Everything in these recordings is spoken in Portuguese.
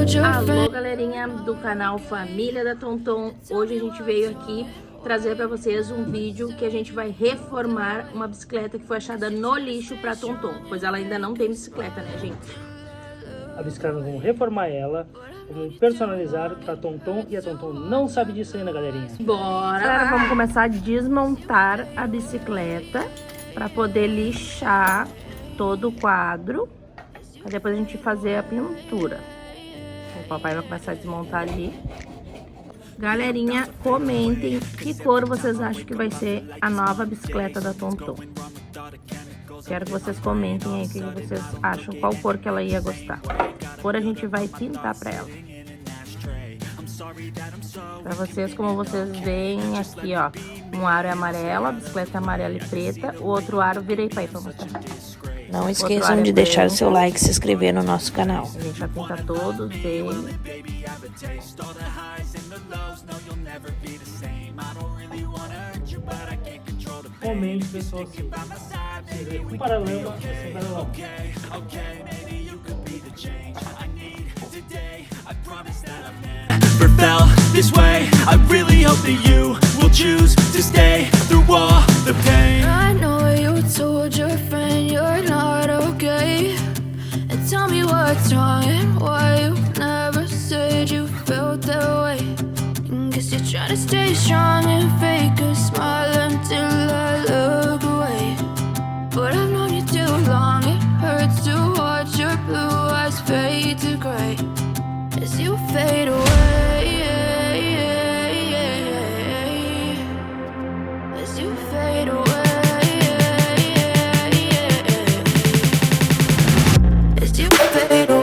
Alô, galerinha do canal Família da Tonton. Hoje a gente veio aqui trazer para vocês um vídeo que a gente vai reformar uma bicicleta que foi achada no lixo para Tonton, pois ela ainda não tem bicicleta, né, gente? A bicicleta, vamos reformar ela, vamos personalizar para Tonton, e a Tonton não sabe disso ainda, galerinha. Bora! Agora vamos começar a desmontar a bicicleta para poder lixar todo o quadro, para depois a gente fazer a pintura. O papai vai começar a desmontar ali. Galerinha, comentem que cor vocês acham que vai ser a nova bicicleta da Tonton. Quero que vocês comentem aí o que vocês acham, qual cor que ela ia gostar. Cor a gente vai pintar pra ela. Pra vocês, como vocês veem aqui, ó, um aro é amarelo, a bicicleta é amarela e preta, o outro aro virei pra aí pra mostrar. Não esqueçam de deixar o seu like e se inscrever no nosso canal. A gente vai pintar todos eles. Comente, pessoal, se vê com paralama, sem paralama. Fell this way, I really hope that you will choose to stay through all the pain. I know you told your friend you're not okay, and tell me what's wrong and why you never said you felt that way. Guess you're trying to stay strong and fake a smile until I look away, but I've known you too long. It hurts to watch your blue eyes fade to gray as you fade away. As you fade away. As you fade away.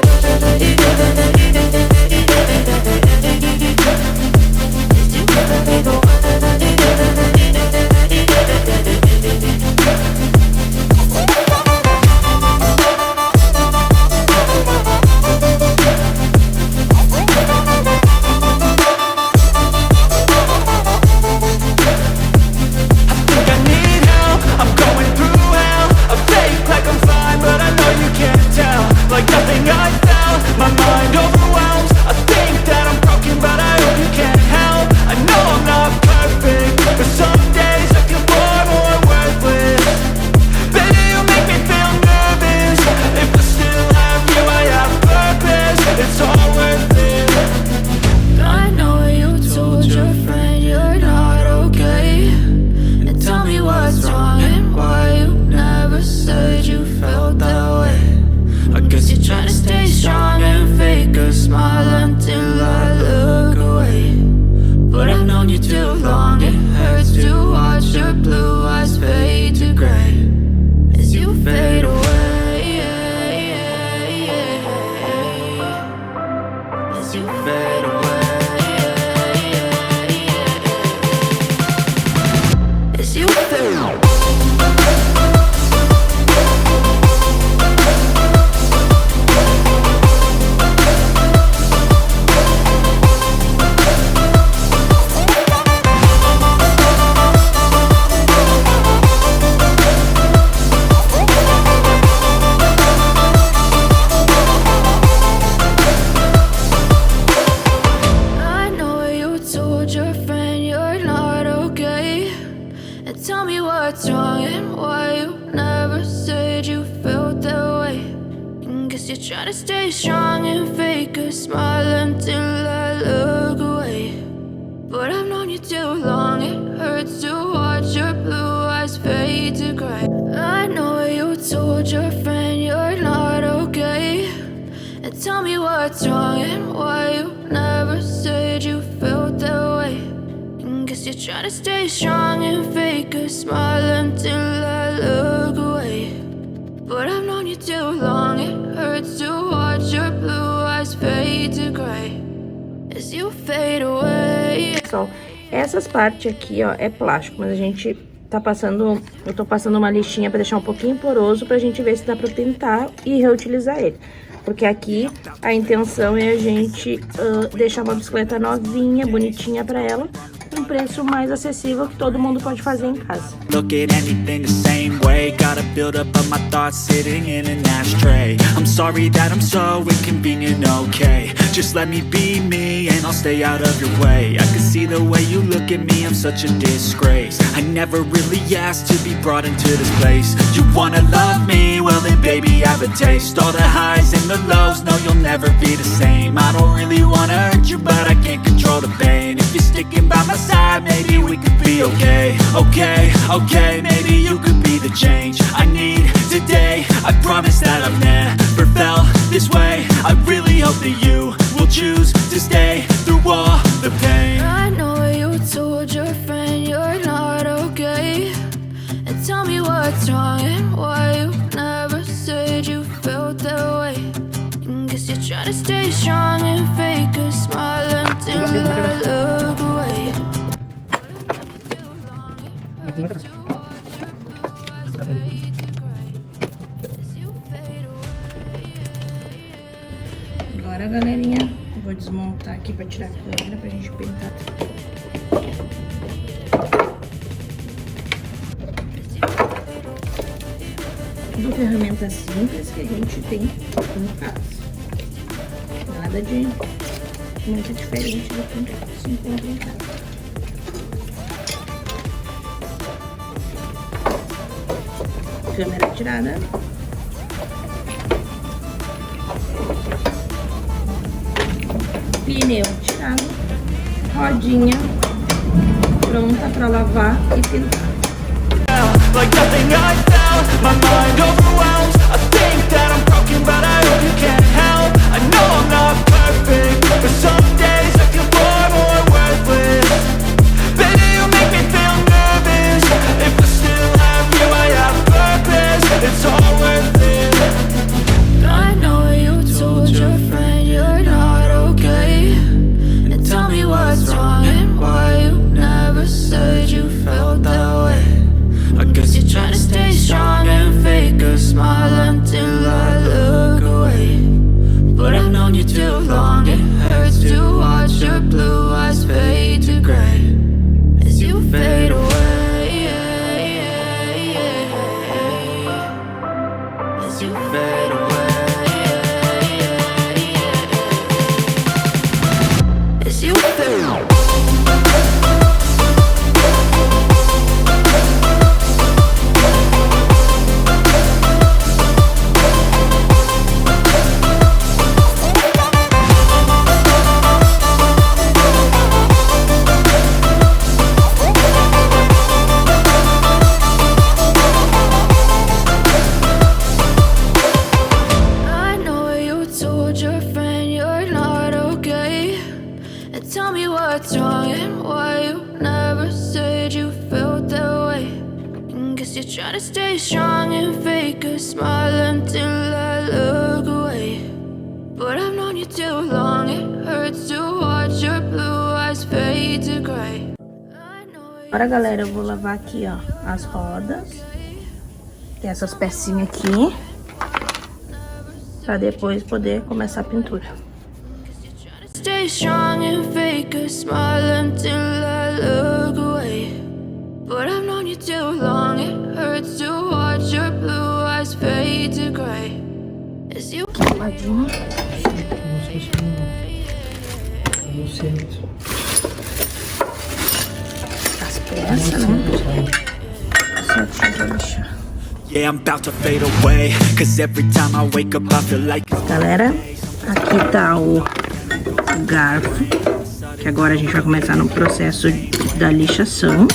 Try to stay strong and fake a smile until I look away, but I've known you too long. It hurts to watch your blue eyes fade to gray. I know you told your friend you're not okay, and tell me what's wrong and why you never said you felt that way. Guess you're trying to stay strong and fake a smile until I look away, but I've known you too long. It hurts to watch your blue eyes fade to gray as you fade away. Pessoal, essas partes aqui, ó, é plástico, mas a gente tá passando, eu tô passando uma lixinha pra deixar um pouquinho poroso pra gente ver se dá pra pintar e reutilizar ele. Porque aqui a intenção é a gente deixar uma bicicleta novinha, bonitinha pra ela, com um preço mais acessível que todo mundo pode fazer em casa. Look at anything the same way. Gotta build up of my thoughts sitting in an ashtray. I'm sorry that I'm so inconvenient, okay. Just let me be me and I'll stay out of your way. I can see the way you look at me, I'm such a disgrace. I never really asked to be brought into this place. You wanna love me? Well then baby I have a taste. All the highs and the lows, no you'll never be the same. I don't really wanna hurt you but I can't control the pain. If you're sticking by my side, maybe we could be okay. Okay, okay, maybe you could be the change I need today. I promise that I've never felt this way. I really hope that you will choose to stay through all the pain. I know you told your friend you're not okay, and tell me what's wrong and why you never said you felt that way. And guess you're trying to stay strong and fake a smile until I look away. Agora, galerinha, eu vou desmontar aqui pra tirar a câmera pra gente pintar. Tudo ferramenta simples que a gente tem em casa. Nada de muito diferente do que se encontra em casa. Câmera tirada. Pneu tirado. Rodinha pronta para lavar e pintar. Like nothing I felt, my mind overwhelmed. I think that I'm broken but I hope you can't help. I know I'm not perfect, but some days I feel far more worthless. Baby you make me feel nervous. If I still have you I have purpose. It's all worth it. I know you told your friend you're not okay, and tell me what's wrong and why you never said you felt that way. I guess you're trying to stay strong and fake a smile until I look away. But I've known you too long, it hurts to watch your blue eyes fade to gray as you fade away. As you fade away. As you fade away. What's wrong and why you never said you felt that way. And guess you're trying to stay strong and fake a smile until I look away. But I've known you too long, it hurts to watch your blue eyes fade to gray. Agora, galera, eu vou lavar aqui, ó, as rodas. Tem essas pecinhas aqui, pra depois poder começar a pintura. Stay strong and fake a smile until I look away. But I've known you too long, it hurts to watch your blue eyes fade to gray. As you Ladinho. As peças, né? Certinho pra lixar. Yeah, I'm about to fade away, 'cause every time I wake up I feel like. Galera, aqui tá o garfo, que agora a gente vai começar no processo da lixação.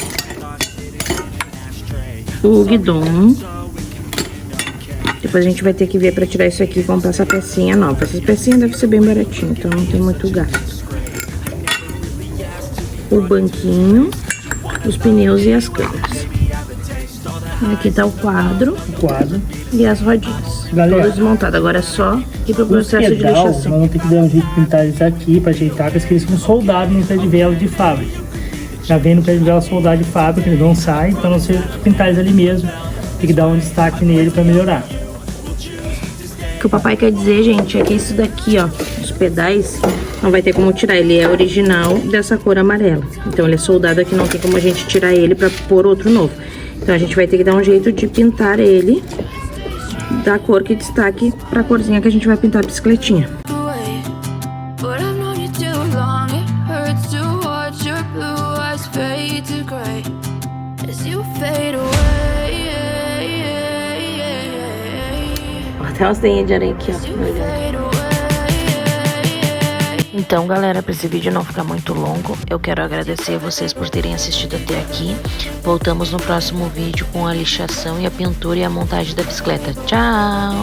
O guidon. Depois a gente vai ter que ver pra tirar isso aqui e comprar essa pecinha nova. Essas pecinhas devem ser bem baratinhas, então não tem muito gasto. O banquinho, os pneus e as câmeras. Aqui tá o quadro e as rodinhas. Galera, tudo desmontado. Agora é só ir pro processo de lixação. Nós vamos ter que dar um jeito de pintar eles aqui pra ajeitar, porque eles são soldados no pé de vela de fábrica. Já vem no pé de vela soldado de fábrica, eles não saem, então nós temos que pintar eles ali mesmo. Tem que dar um destaque nele pra melhorar. O que o papai quer dizer, gente, é que isso daqui, ó, os pedais, não vai ter como tirar. Ele é original dessa cor amarela. Então ele é soldado aqui, não tem como a gente tirar ele pra pôr outro novo. Então a gente vai ter que dar um jeito de pintar ele da cor que destaque pra corzinha que a gente vai pintar a bicicletinha. But fade to gray as you fade away. Até umas teinhas de aranha aqui, ó. Então, galera, para esse vídeo não ficar muito longo, eu quero agradecer a vocês por terem assistido até aqui. Voltamos no próximo vídeo com a lixação e a pintura e a montagem da bicicleta. Tchau!